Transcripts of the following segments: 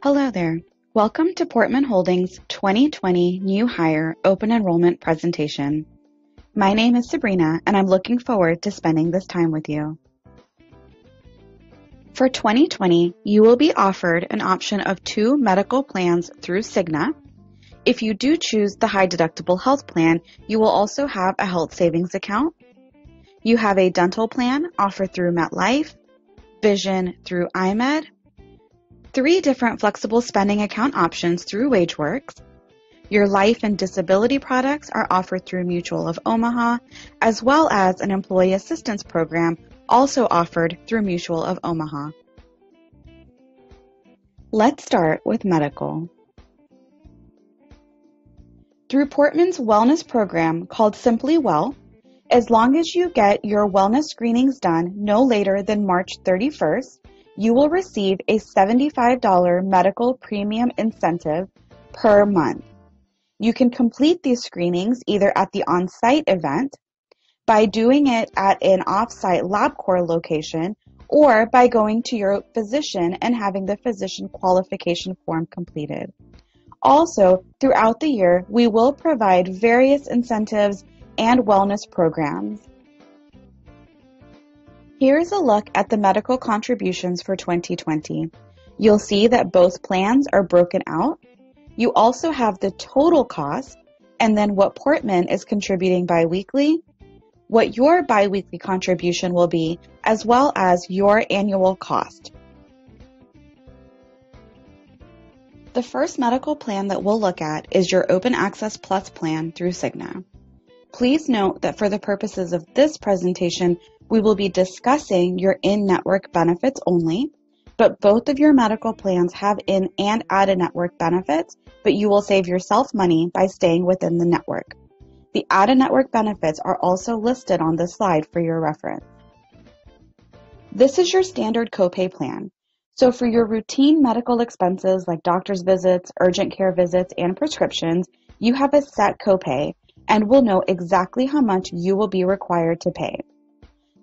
Hello there. Welcome to Portman Holdings 2020 New Hire Open Enrollment presentation. My name is Sabrina, and I'm looking forward to spending this time with you. For 2020, you will be offered an option of 2 medical plans through Cigna. If you do choose the high deductible health plan, you will also have a health savings account. You have a dental plan offered through MetLife, vision through iMed, 3 different flexible spending account options through WageWorks. Your life and disability products are offered through Mutual of Omaha, as well as an employee assistance program also offered through Mutual of Omaha. Let's start with medical. Through Portman's wellness program called Simply Well, as long as you get your wellness screenings done no later than March 31st, you will receive a $75 medical premium incentive per month. You can complete these screenings either at the on-site event, by doing it at an off-site LabCorp location, or by going to your physician and having the physician qualification form completed. Also, throughout the year, we will provide various incentives and wellness programs. Here's a look at the medical contributions for 2020. You'll see that both plans are broken out. You also have the total cost, and then what Portman is contributing biweekly, what your biweekly contribution will be, as well as your annual cost. The first medical plan that we'll look at is your Open Access Plus plan through Cigna. Please note that for the purposes of this presentation, we will be discussing your in-network benefits only, but both of your medical plans have in and out-of-network benefits, but you will save yourself money by staying within the network. The out-of-network benefits are also listed on this slide for your reference. This is your standard copay plan. So for your routine medical expenses like doctor's visits, urgent care visits, and prescriptions, you have a set copay and will know exactly how much you will be required to pay.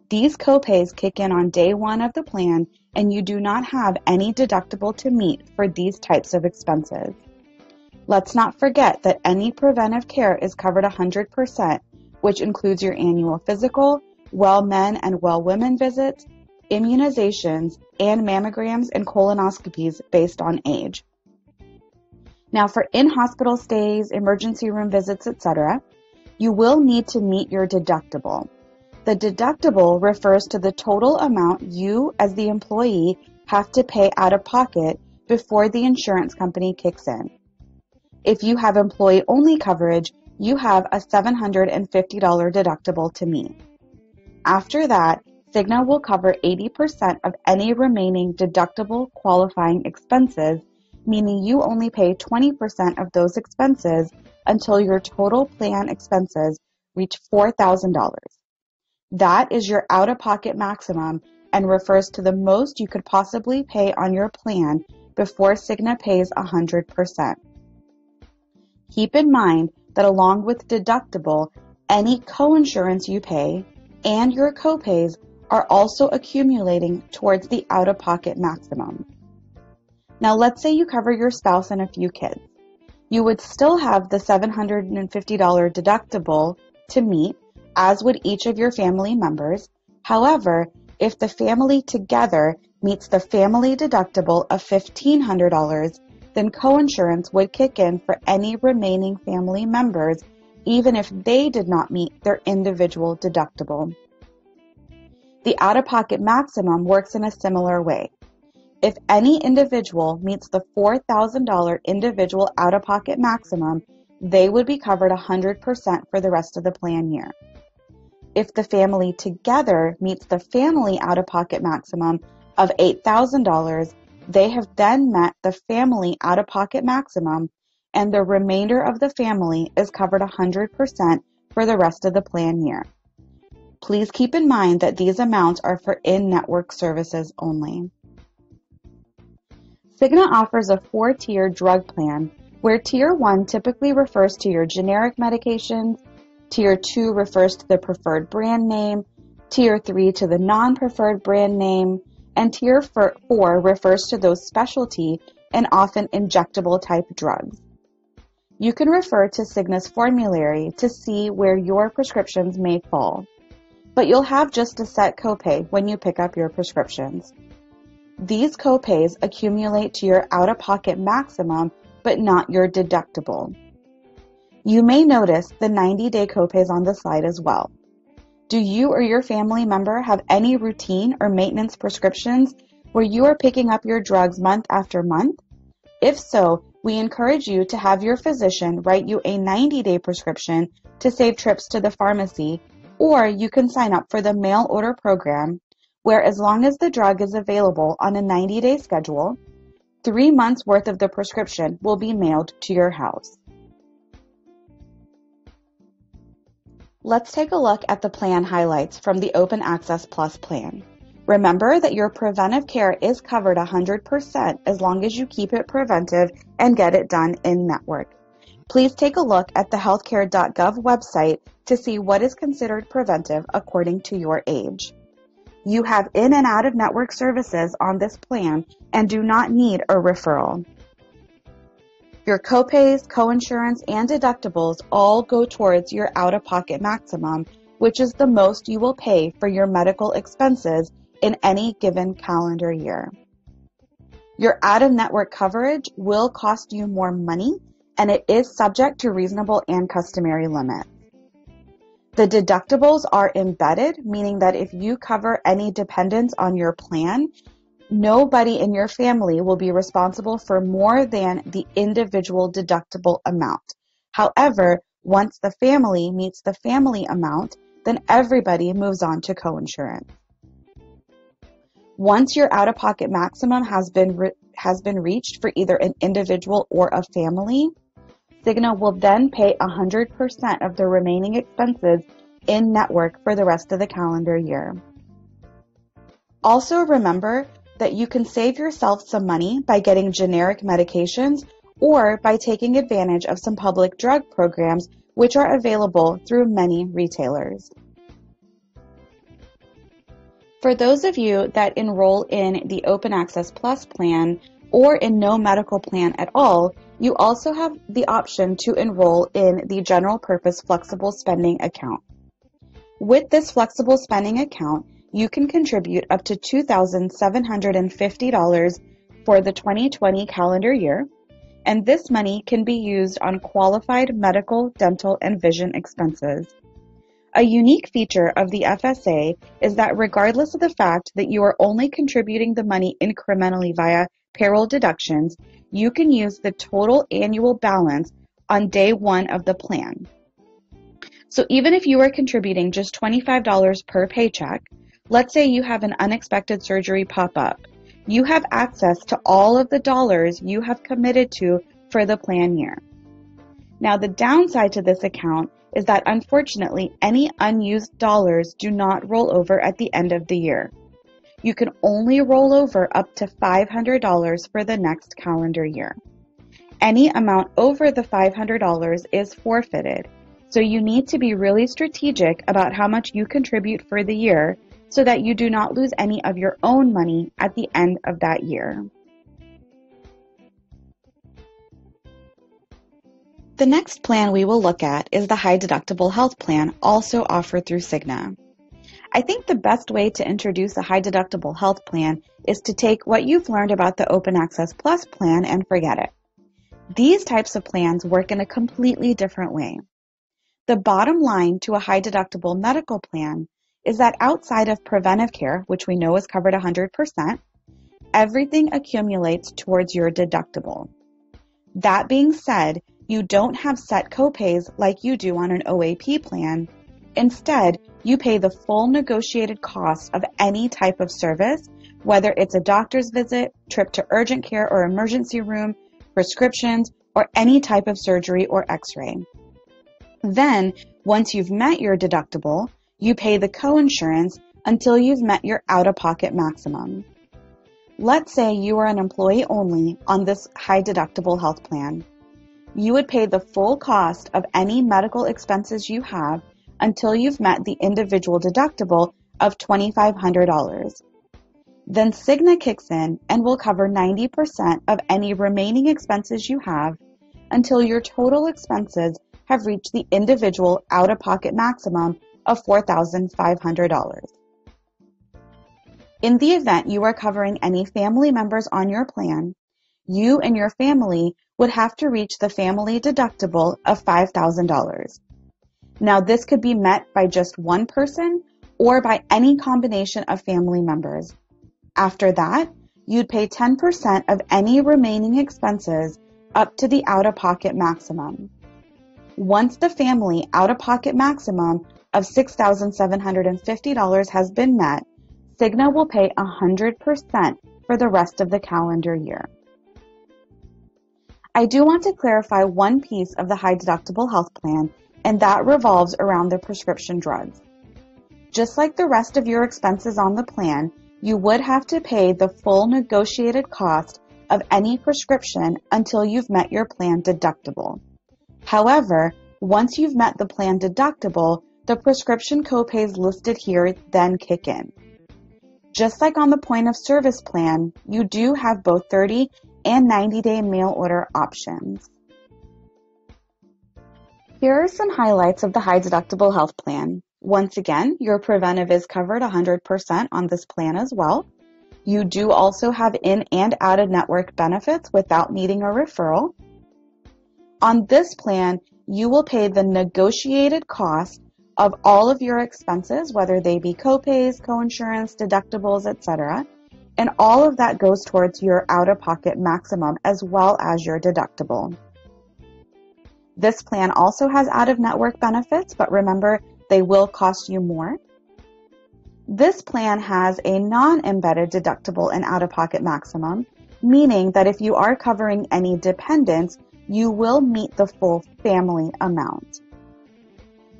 These copays kick in on day 1 of the plan, and you do not have any deductible to meet for these types of expenses. Let's not forget that any preventive care is covered 100%, which includes your annual physical, well men and well women visits, immunizations, and mammograms and colonoscopies based on age. Now for in-hospital stays, emergency room visits, etc., you will need to meet your deductible. The deductible refers to the total amount you, as the employee, have to pay out of pocket before the insurance company kicks in. If you have employee-only coverage, you have a $750 deductible to meet. After that, Cigna will cover 80% of any remaining deductible qualifying expenses, meaning you only pay 20% of those expenses until your total plan expenses reach $4,000. That is your out-of-pocket maximum and refers to the most you could possibly pay on your plan before Cigna pays 100%. Keep in mind that along with deductible, any coinsurance you pay and your copays are also accumulating towards the out-of-pocket maximum. Now let's say you cover your spouse and a few kids. You would still have the $750 deductible to meet, as would each of your family members. However, if the family together meets the family deductible of $1,500, then coinsurance would kick in for any remaining family members, even if they did not meet their individual deductible. The out-of-pocket maximum works in a similar way. If any individual meets the $4,000 individual out-of-pocket maximum, they would be covered 100% for the rest of the plan year. If the family together meets the family out-of-pocket maximum of $8,000, they have then met the family out-of-pocket maximum, and the remainder of the family is covered 100% for the rest of the plan year. Please keep in mind that these amounts are for in-network services only. Cigna offers a 4-tier drug plan, where Tier 1 typically refers to your generic medications, Tier 2 refers to the preferred brand name, Tier 3 to the non-preferred brand name, and Tier 4 refers to those specialty and often injectable type drugs. You can refer to Cigna's formulary to see where your prescriptions may fall, but you'll have just a set copay when you pick up your prescriptions. These copays accumulate to your out-of-pocket maximum, but not your deductible. You may notice the 90-day copays on the slide as well. Do you or your family member have any routine or maintenance prescriptions where you are picking up your drugs month after month? If so, we encourage you to have your physician write you a 90-day prescription to save trips to the pharmacy, or you can sign up for the mail order program, where as long as the drug is available on a 90-day schedule, 3 months worth of the prescription will be mailed to your house. Let's take a look at the plan highlights from the Open Access Plus plan. Remember that your preventive care is covered 100% as long as you keep it preventive and get it done in-network. Please take a look at the healthcare.gov website to see what is considered preventive according to your age. You have in and out of network services on this plan and do not need a referral. Your copays, coinsurance, and deductibles all go towards your out-of-pocket maximum, which is the most you will pay for your medical expenses in any given calendar year. Your out-of-network coverage will cost you more money, and it is subject to reasonable and customary limits. The deductibles are embedded, meaning that if you cover any dependents on your plan, nobody in your family will be responsible for more than the individual deductible amount. However, once the family meets the family amount, then everybody moves on to coinsurance. Once your out-of-pocket maximum has been reached for either an individual or a family, Cigna will then pay 100% of the remaining expenses in network for the rest of the calendar year. Also remember that you can save yourself some money by getting generic medications or by taking advantage of some public drug programs which are available through many retailers. For those of you that enroll in the Open Access Plus plan or in no medical plan at all, you also have the option to enroll in the General Purpose Flexible Spending Account. With this flexible spending account, you can contribute up to $2,750 for the 2020 calendar year, and this money can be used on qualified medical, dental, and vision expenses. A unique feature of the FSA is that regardless of the fact that you are only contributing the money incrementally via payroll deductions, you can use the total annual balance on day one of the plan. So even if you are contributing just $25 per paycheck, let's say you have an unexpected surgery pop up, you have access to all of the dollars you have committed to for the plan year. Now the downside to this account is that unfortunately any unused dollars do not roll over at the end of the year. You can only roll over up to $500 for the next calendar year. Any amount over the $500 is forfeited, so you need to be really strategic about how much you contribute for the year so that you do not lose any of your own money at the end of that year. The next plan we will look at is the high deductible health plan also offered through Cigna. I think the best way to introduce a high deductible health plan is to take what you've learned about the Open Access Plus plan and forget it. These types of plans work in a completely different way. The bottom line to a high deductible medical plan is that outside of preventive care, which we know is covered 100%, everything accumulates towards your deductible. That being said, you don't have set copays like you do on an OAP plan. Instead, you pay the full negotiated cost of any type of service, whether it's a doctor's visit, trip to urgent care or emergency room, prescriptions, or any type of surgery or x-ray. Then, once you've met your deductible, you pay the coinsurance until you've met your out-of-pocket maximum. Let's say you are an employee only on this high deductible health plan. You would pay the full cost of any medical expenses you have until you've met the individual deductible of $2,500. Then Cigna kicks in and will cover 90% of any remaining expenses you have until your total expenses have reached the individual out-of-pocket maximum of $4,500. In the event you are covering any family members on your plan, you and your family would have to reach the family deductible of $5,000. Now, this could be met by just one person or by any combination of family members. After that, you'd pay 10% of any remaining expenses up to the out-of-pocket maximum. Once the family out-of-pocket maximum of $6,750 has been met, Cigna will pay 100% for the rest of the calendar year. I do want to clarify one piece of the high deductible health plan, and that revolves around the prescription drugs. Just like the rest of your expenses on the plan, you would have to pay the full negotiated cost of any prescription until you've met your plan deductible. However, once you've met the plan deductible, the prescription copays listed here then kick in. Just like on the point of service plan, you do have both 30 and 90-day mail order options. Here are some highlights of the high deductible health plan. Once again, your preventive is covered 100% on this plan as well. You do also have in and out of network benefits without needing a referral. On this plan, you will pay the negotiated cost of all of your expenses, whether they be copays, coinsurance, deductibles, etc. And all of that goes towards your out-of-pocket maximum as well as your deductible. This plan also has out-of-network benefits, but remember, they will cost you more. This plan has a non-embedded deductible and out-of-pocket maximum, meaning that if you are covering any dependents, you will meet the full family amount.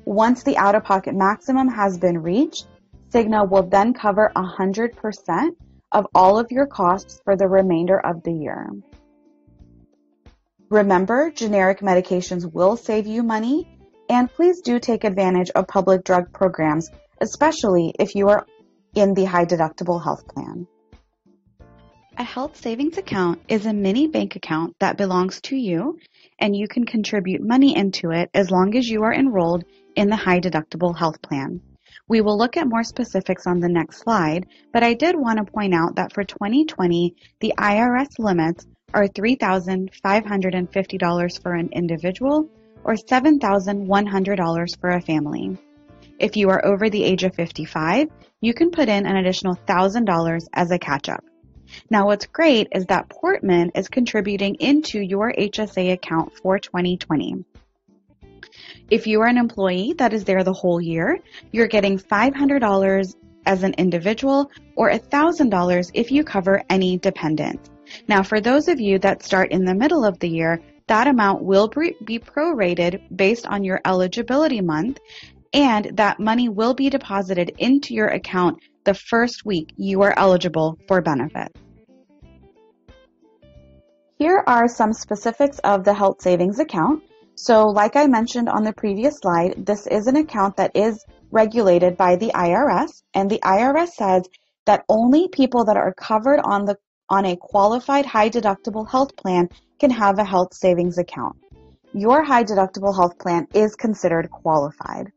Once the out-of-pocket maximum has been reached, Cigna will then cover 100% of all of your costs for the remainder of the year. Remember, generic medications will save you money, and please do take advantage of public drug programs, especially if you are in the high deductible health plan. A health savings account is a mini bank account that belongs to you, and you can contribute money into it as long as you are enrolled in the high deductible health plan. We will look at more specifics on the next slide, but I did want to point out that for 2020, the IRS limits are $3,550 for an individual or $7,100 for a family. If you are over the age of 55, you can put in an additional $1,000 as a catch-up. Now what's great is that Portman is contributing into your HSA account for 2020. If you are an employee that is there the whole year, you're getting $500 as an individual or $1,000 if you cover any dependent. Now for those of you that start in the middle of the year, that amount will be prorated based on your eligibility month, and that money will be deposited into your account the first week you are eligible for benefits. Here are some specifics of the health savings account. So like I mentioned on the previous slide, this is an account that is regulated by the IRS, and the IRS says that only people that are covered on a qualified high deductible health plan can have a health savings account. Your high deductible health plan is considered qualified.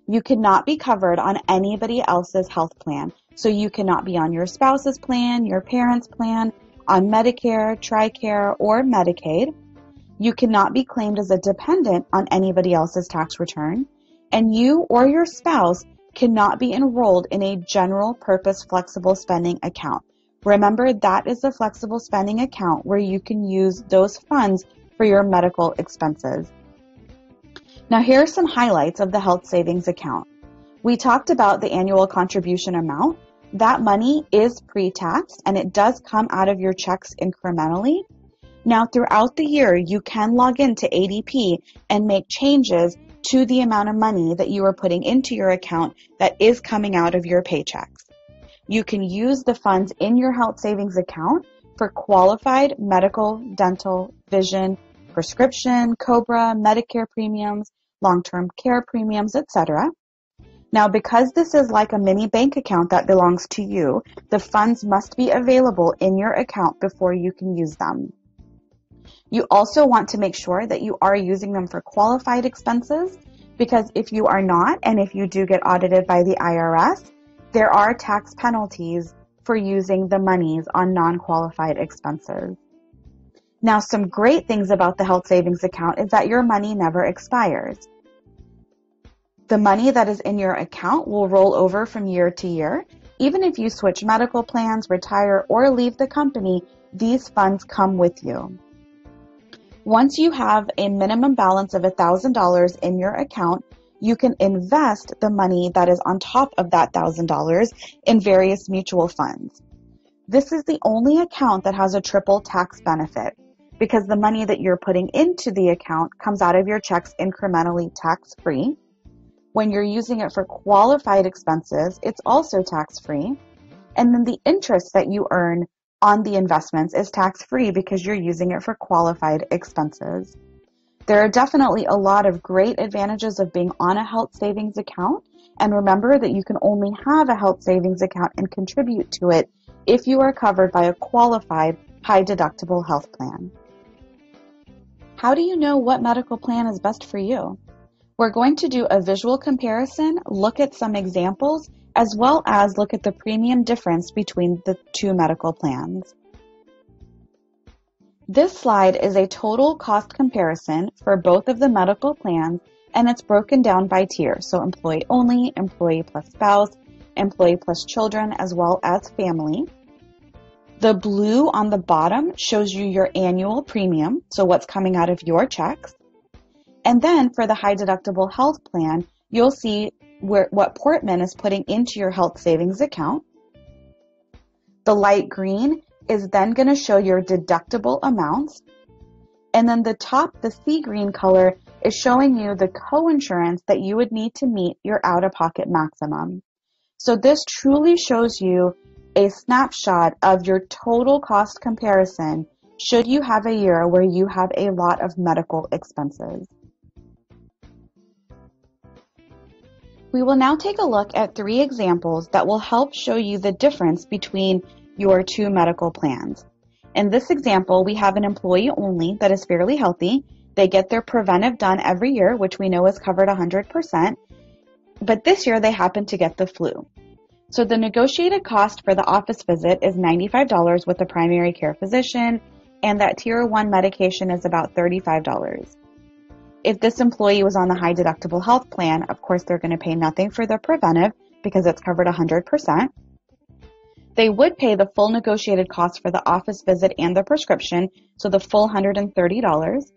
You cannot be covered on anybody else's health plan. So you cannot be on your spouse's plan, your parents' plan, on Medicare, TRICARE, or Medicaid. You cannot be claimed as a dependent on anybody else's tax return. And you or your spouse cannot be enrolled in a general purpose flexible spending account. Remember, that is the flexible spending account where you can use those funds for your medical expenses. Now here are some highlights of the health savings account. We talked about the annual contribution amount. That money is pre-tax and it does come out of your checks incrementally. Now throughout the year, you can log into ADP and make changes to the amount of money that you are putting into your account that is coming out of your paychecks. You can use the funds in your health savings account for qualified medical, dental, vision, prescription, COBRA, Medicare premiums, long-term care premiums, etc. Now, because this is like a mini bank account that belongs to you, the funds must be available in your account before you can use them. You also want to make sure that you are using them for qualified expenses, because if you are not, and if you do get audited by the IRS, there are tax penalties for using the monies on non-qualified expenses. Now, some great things about the health savings account is that your money never expires. The money that is in your account will roll over from year to year. Even if you switch medical plans, retire, or leave the company, these funds come with you. Once you have a minimum balance of $1,000 in your account, you can invest the money that is on top of that $1,000 in various mutual funds. This is the only account that has a triple tax benefit, because the money that you're putting into the account comes out of your checks incrementally tax-free. When you're using it for qualified expenses, it's also tax-free. And then the interest that you earn on the investments is tax-free because you're using it for qualified expenses. There are definitely a lot of great advantages of being on a health savings account. And remember that you can only have a health savings account and contribute to it if you are covered by a qualified high-deductible health plan. How do you know what medical plan is best for you? We're going to do a visual comparison, look at some examples, as well as look at the premium difference between the two medical plans. This slide is a total cost comparison for both of the medical plans, and it's broken down by tier, so employee only, employee plus spouse, employee plus children, as well as family. The blue on the bottom shows you your annual premium, so what's coming out of your checks. And then for the high deductible health plan, you'll see what Portman is putting into your health savings account. The light green is then going to show your deductible amounts. And then the top, the sea green color, is showing you the coinsurance that you would need to meet your out-of-pocket maximum. So this truly shows you a snapshot of your total cost comparison should you have a year where you have a lot of medical expenses. We will now take a look at 3 examples that will help show you the difference between your 2 medical plans. In this example, we have an employee only that is fairly healthy. They get their preventive done every year, which we know is covered 100%, but this year they happen to get the flu. So the negotiated cost for the office visit is $95 with a primary care physician, and that tier 1 medication is about $35. If this employee was on the high deductible health plan, of course they're going to pay nothing for the preventive because it's covered 100%. They would pay the full negotiated cost for the office visit and the prescription, so the full $130.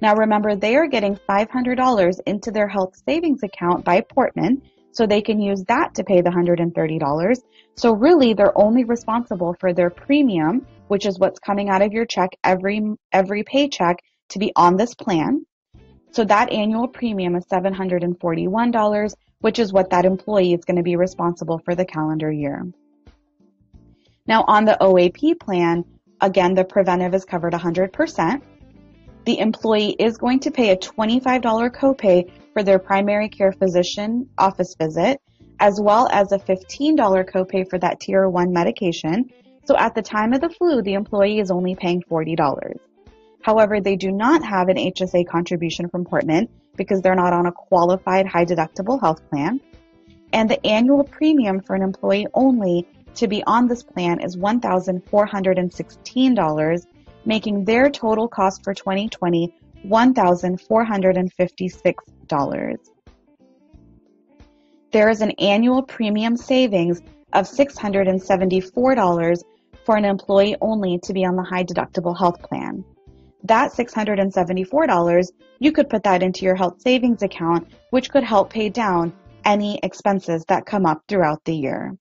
Now remember, they are getting $500 into their health savings account by Portman, so they can use that to pay the $130. So really, they're only responsible for their premium, which is what's coming out of your check every paycheck to be on this plan. So that annual premium is $741, which is what that employee is going to be responsible for the calendar year. Now on the OAP plan, again, the preventive is covered 100%. The employee is going to pay a $25 copay for their primary care physician office visit, as well as a $15 copay for that tier 1 medication. So at the time of the flu, the employee is only paying $40. However, they do not have an HSA contribution from Portman because they're not on a qualified high deductible health plan. And the annual premium for an employee only to be on this plan is $1,416, making their total cost for 2020 $1,456. There is an annual premium savings of $674 for an employee only to be on the high deductible health plan. That $674, you could put that into your health savings account, which could help pay down any expenses that come up throughout the year.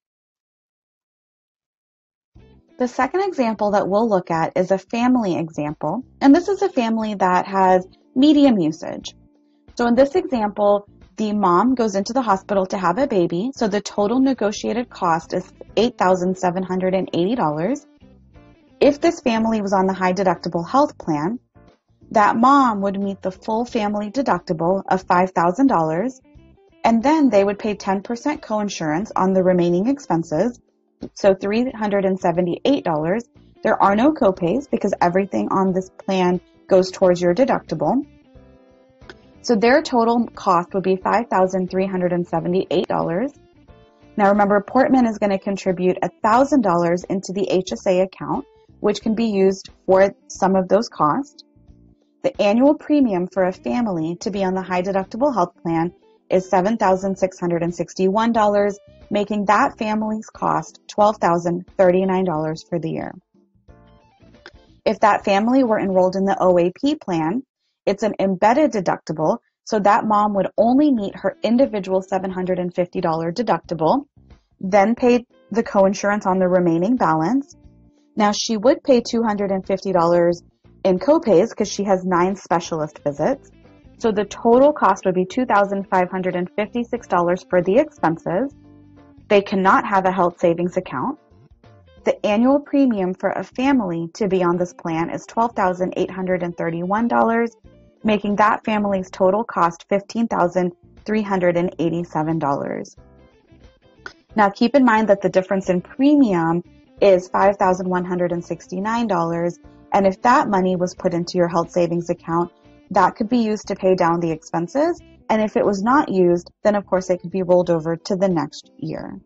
The second example that we'll look at is a family example, and this is a family that has medium usage. So in this example, the mom goes into the hospital to have a baby, so the total negotiated cost is $8,780. If this family was on the high deductible health plan, that mom would meet the full family deductible of $5,000, And then they would pay 10% coinsurance on the remaining expenses, so $378. There are no copays because everything on this plan goes towards your deductible. So their total cost would be $5,378. Now remember, Portman is going to contribute $1,000 into the HSA account, which can be used for some of those costs. The annual premium for a family to be on the high deductible health plan is $7,661, making that family's cost $12,039 for the year. If that family were enrolled in the OAP plan, it's an embedded deductible, so that mom would only meet her individual $750 deductible, then pay the coinsurance on the remaining balance. Now, she would pay $250 in copays because she has 9 specialist visits. So the total cost would be $2,556 for the expenses. They cannot have a health savings account. The annual premium for a family to be on this plan is $12,831, making that family's total cost $15,387. Now keep in mind that the difference in premium is $5,169, and if that money was put into your health savings account, that could be used to pay down the expenses, and if it was not used, then of course it could be rolled over to the next year.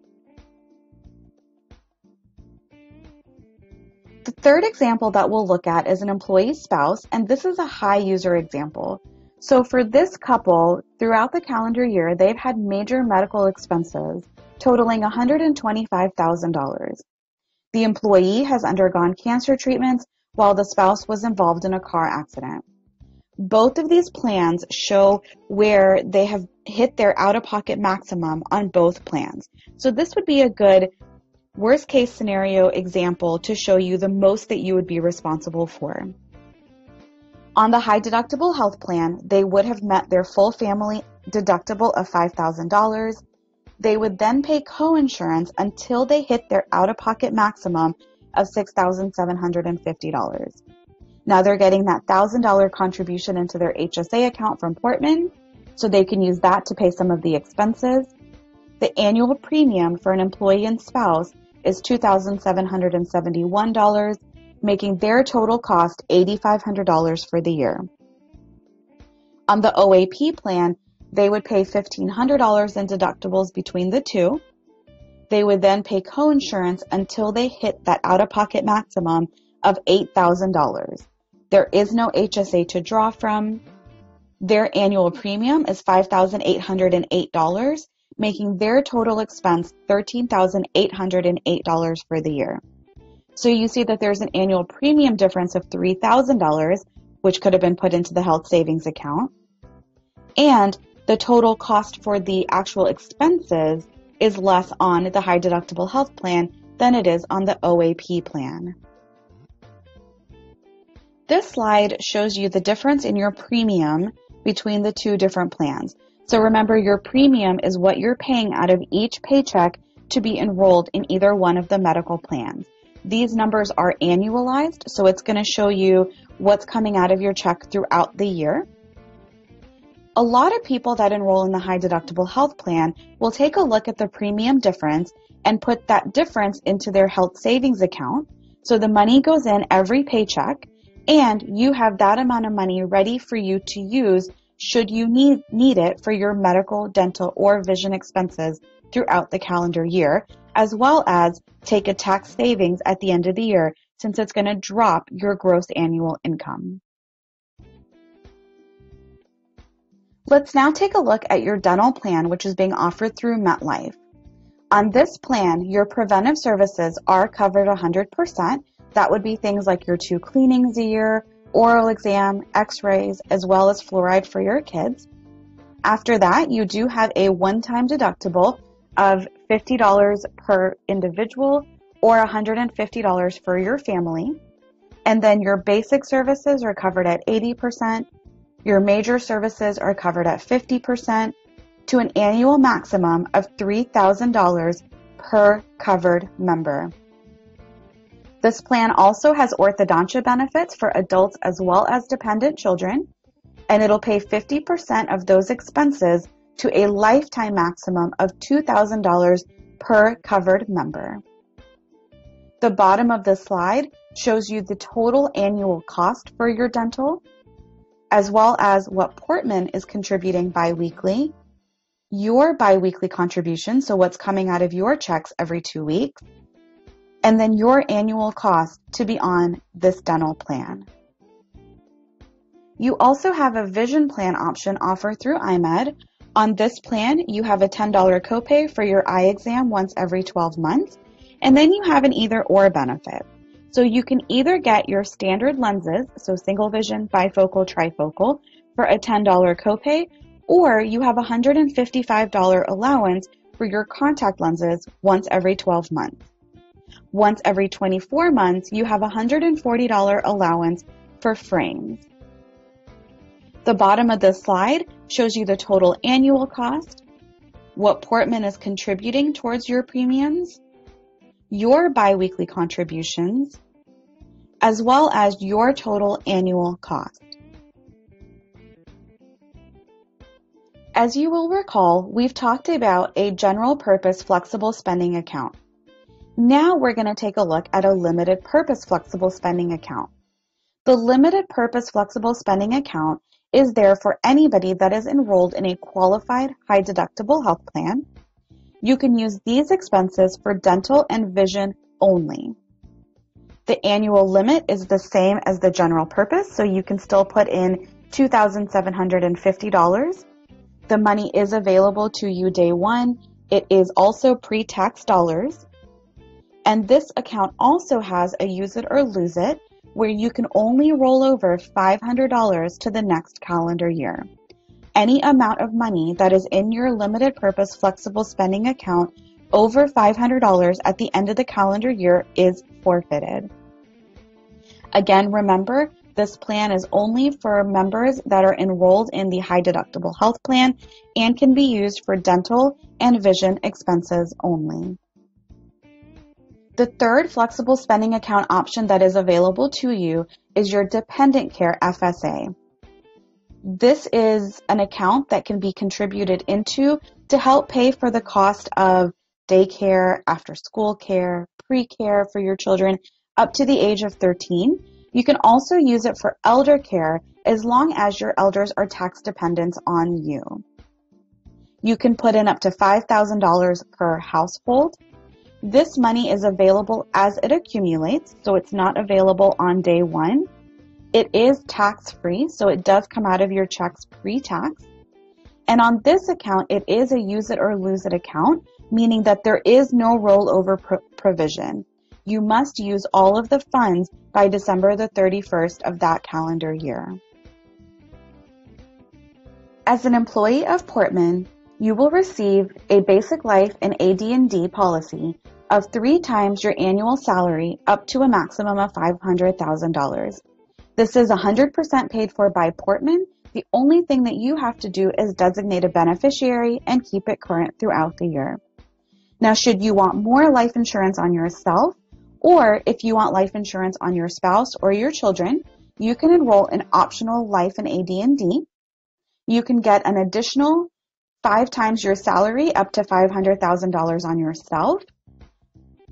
The third example that we'll look at is an employee spouse, and this is a high user example. So for this couple, throughout the calendar year, they've had major medical expenses totaling $125,000. The employee has undergone cancer treatments while the spouse was involved in a car accident. Both of these plans show where they have hit their out-of-pocket maximum on both plans. So this would be a good worst case scenario example to show you the most that you would be responsible for. On the high deductible health plan, they would have met their full family deductible of $5,000. They would then pay coinsurance until they hit their out-of-pocket maximum of $6,750. Now they're getting that $1,000 contribution into their HSA account from Portman, so they can use that to pay some of the expenses. The annual premium for an employee and spouse is $2,771, making their total cost $8,500 for the year. On the OAP plan, they would pay $1,500 in deductibles between the two. They would then pay coinsurance until they hit that out-of-pocket maximum of $8,000. There is no HSA to draw from. Their annual premium is $5,808, making their total expense $13,808 for the year. So you see that there's an annual premium difference of $3,000, which could have been put into the health savings account. And the total cost for the actual expenses is less on the high deductible health plan than it is on the OAP plan. This slide shows you the difference in your premium between the two different plans. So remember, your premium is what you're paying out of each paycheck to be enrolled in either one of the medical plans. These numbers are annualized, so it's going to show you what's coming out of your check throughout the year. A lot of people that enroll in the high deductible health plan will take a look at the premium difference and put that difference into their health savings account. So the money goes in every paycheck, and you have that amount of money ready for you to use should you need it for your medical, dental, or vision expenses throughout the calendar year, as well as take a tax savings at the end of the year, since it's going to drop your gross annual income. Let's now take a look at your dental plan, which is being offered through MetLife. On this plan, your preventive services are covered 100%. That would be things like your 2 cleanings a year, oral exam, x-rays, as well as fluoride for your kids. After that, you do have a one-time deductible of $50 per individual or $150 for your family. And then your basic services are covered at 80%. Your major services are covered at 50% to an annual maximum of $3,000 per covered member. This plan also has orthodontia benefits for adults as well as dependent children, and it'll pay 50% of those expenses to a lifetime maximum of $2,000 per covered member. The bottom of the slide shows you the total annual cost for your dental, as well as what Portman is contributing biweekly, your biweekly contribution, so what's coming out of your checks every 2 weeks, and then your annual cost to be on this dental plan. You also have a vision plan option offered through iMed. On this plan, you have a $10 copay for your eye exam once every 12 months, and then you have an either-or benefit. So you can either get your standard lenses, so single vision, bifocal, trifocal, for a $10 copay, or you have a $155 allowance for your contact lenses once every 12 months. Once every 24 months, you have a $140 allowance for frames. The bottom of this slide shows you the total annual cost, what Portman is contributing towards your premiums, your biweekly contributions, as well as your total annual cost. As you will recall, we've talked about a general purpose flexible spending account. Now we're going to take a look at a limited purpose flexible spending account. The limited purpose flexible spending account is there for anybody that is enrolled in a qualified high deductible health plan. You can use these expenses for dental and vision only. The annual limit is the same as the general purpose, so you can still put in $2,750. The money is available to you day one. It is also pre-tax dollars. And this account also has a use it or lose it, where you can only roll over $500 to the next calendar year. Any amount of money that is in your limited purpose flexible spending account over $500 at the end of the calendar year is forfeited. Again, remember, this plan is only for members that are enrolled in the high deductible health plan and can be used for dental and vision expenses only. The third flexible spending account option that is available to you is your dependent care FSA. This is an account that can be contributed into to help pay for the cost of daycare, after-school care, pre-care for your children up to the age of 13. You can also use it for elder care as long as your elders are tax dependent on you. You can put in up to $5,000 per household. This money is available as it accumulates, so it's not available on day one. It is tax-free, so it does come out of your checks pre-tax. And on this account, it is a use it or lose it account, meaning that there is no rollover provision. You must use all of the funds by December the 31st of that calendar year. As an employee of Portman, you will receive a basic life and AD&D policy of 3 times your annual salary up to a maximum of $500,000. This is 100% paid for by Portman. The only thing that you have to do is designate a beneficiary and keep it current throughout the year. Now, should you want more life insurance on yourself, or if you want life insurance on your spouse or your children, you can enroll in optional life and AD&D. You can get an additional 5 times your salary up to $500,000 on yourself,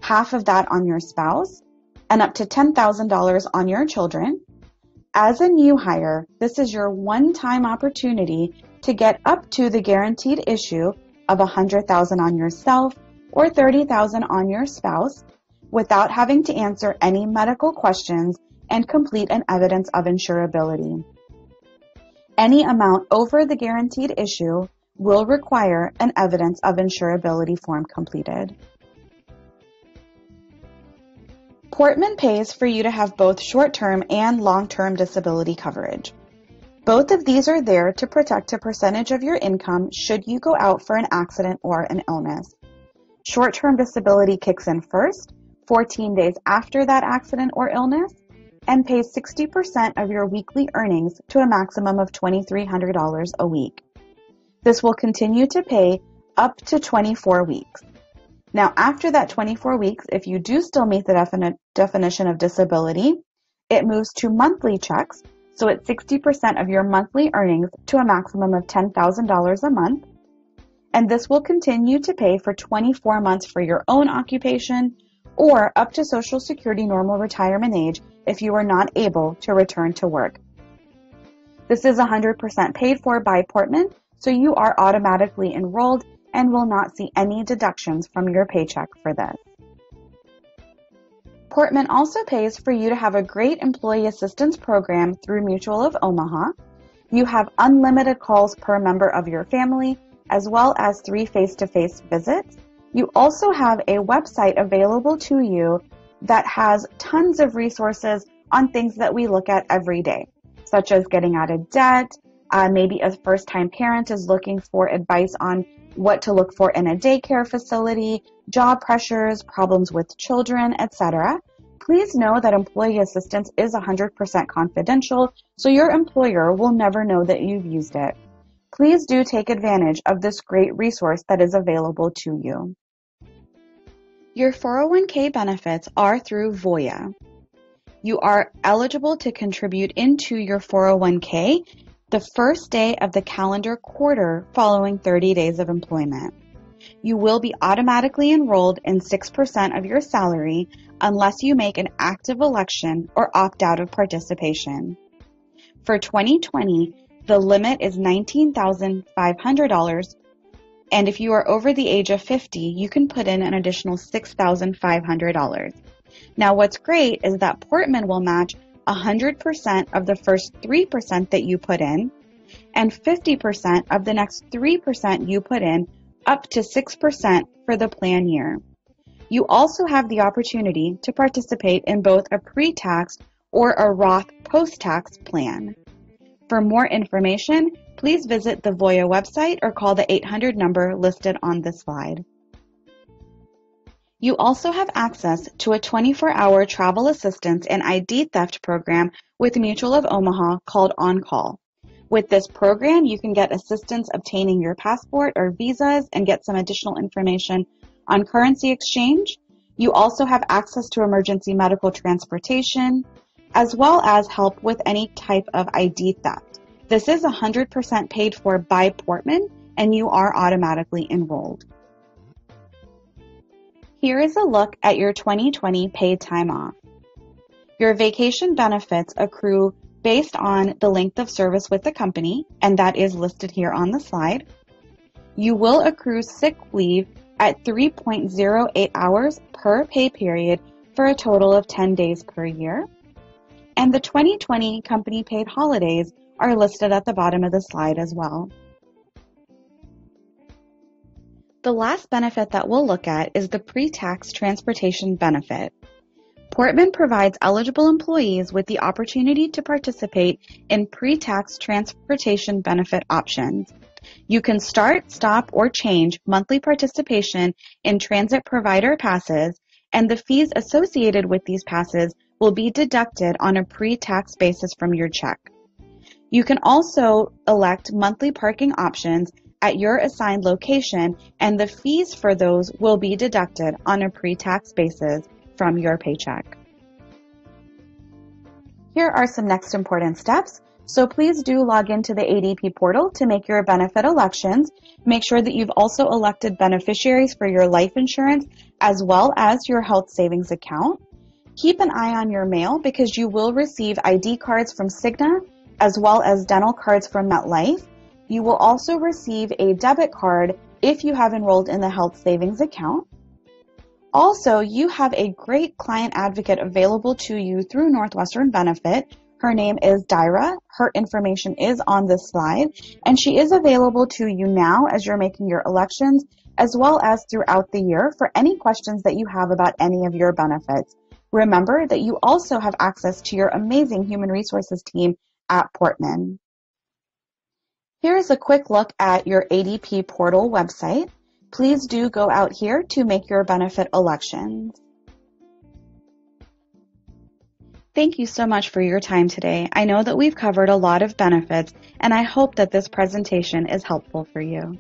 half of that on your spouse, and up to $10,000 on your children. As a new hire, this is your one-time opportunity to get up to the guaranteed issue of $100,000 on yourself or $30,000 on your spouse without having to answer any medical questions and complete an evidence of insurability. Any amount over the guaranteed issue will require an evidence of insurability form completed. Portman pays for you to have both short-term and long-term disability coverage. Both of these are there to protect a percentage of your income should you go out for an accident or an illness. Short-term disability kicks in first, 14 days after that accident or illness, and pays 60% of your weekly earnings to a maximum of $2,300 a week. This will continue to pay up to 24 weeks. Now, after that 24 weeks, if you do still meet the definition of disability, it moves to monthly checks, so it's 60% of your monthly earnings to a maximum of $10,000 a month. and this will continue to pay for 24 months for your own occupation or up to Social Security normal retirement age if you are not able to return to work. This is 100% paid for by Portman, so you are automatically enrolled and will not see any deductions from your paycheck for this. Portman also pays for you to have a great employee assistance program through Mutual of Omaha. You have unlimited calls per member of your family, as well as 3 face-to-face visits. You also have a website available to you that has tons of resources on things that we look at every day, such as getting out of debt. Maybe a first-time parent is looking for advice on what to look for in a daycare facility, job pressures, problems with children, etc. Please know that employee assistance is 100% confidential, so your employer will never know that you've used it. Please do take advantage of this great resource that is available to you. Your 401k benefits are through Voya. You are eligible to contribute into your 401k the first day of the calendar quarter following 30 days of employment. You will be automatically enrolled in 6% of your salary unless you make an active election or opt out of participation. For 2020, the limit is $19,500, and if you are over the age of 50, you can put in an additional $6,500. Now, what's great is that Portman will match 100% of the first 3% that you put in and 50% of the next 3% you put in up to 6% for the plan year. You also have the opportunity to participate in both a pre-tax or a Roth post-tax plan. For more information, please visit the Voya website or call the 800 number listed on this slide. You also have access to a 24-hour travel assistance and ID theft program with Mutual of Omaha called On Call. With this program, you can get assistance obtaining your passport or visas and get some additional information on currency exchange. You also have access to emergency medical transportation, as well as help with any type of ID theft. This is 100% paid for by Portman, and you are automatically enrolled. Here is a look at your 2020 paid time off. Your vacation benefits accrue based on the length of service with the company, and that is listed here on the slide. You will accrue sick leave at 3.08 hours per pay period for a total of 10 days per year. And the 2020 company paid holidays are listed at the bottom of the slide as well. The last benefit that we'll look at is the pre-tax transportation benefit. Portman provides eligible employees with the opportunity to participate in pre-tax transportation benefit options. You can start, stop, or change monthly participation in transit provider passes, and the fees associated with these passes will be deducted on a pre-tax basis from your check. You can also elect monthly parking options at your assigned location, and the fees for those will be deducted on a pre-tax basis from your paycheck. Here are some next important steps. So please do log into the ADP portal to make your benefit elections. Make sure that you've also elected beneficiaries for your life insurance as well as your health savings account. Keep an eye on your mail because you will receive ID cards from Cigna as well as dental cards from MetLife. You will also receive a debit card if you have enrolled in the health savings account. Also, you have a great client advocate available to you through Northwestern Benefit. Her name is Dyra. Her information is on this slide, and she is available to you now as you're making your elections, as well as throughout the year for any questions that you have about any of your benefits. Remember that you also have access to your amazing human resources team at Portman. Here's a quick look at your ADP portal website. Please do go out here to make your benefit elections. Thank you so much for your time today. I know that we've covered a lot of benefits, and I hope that this presentation is helpful for you.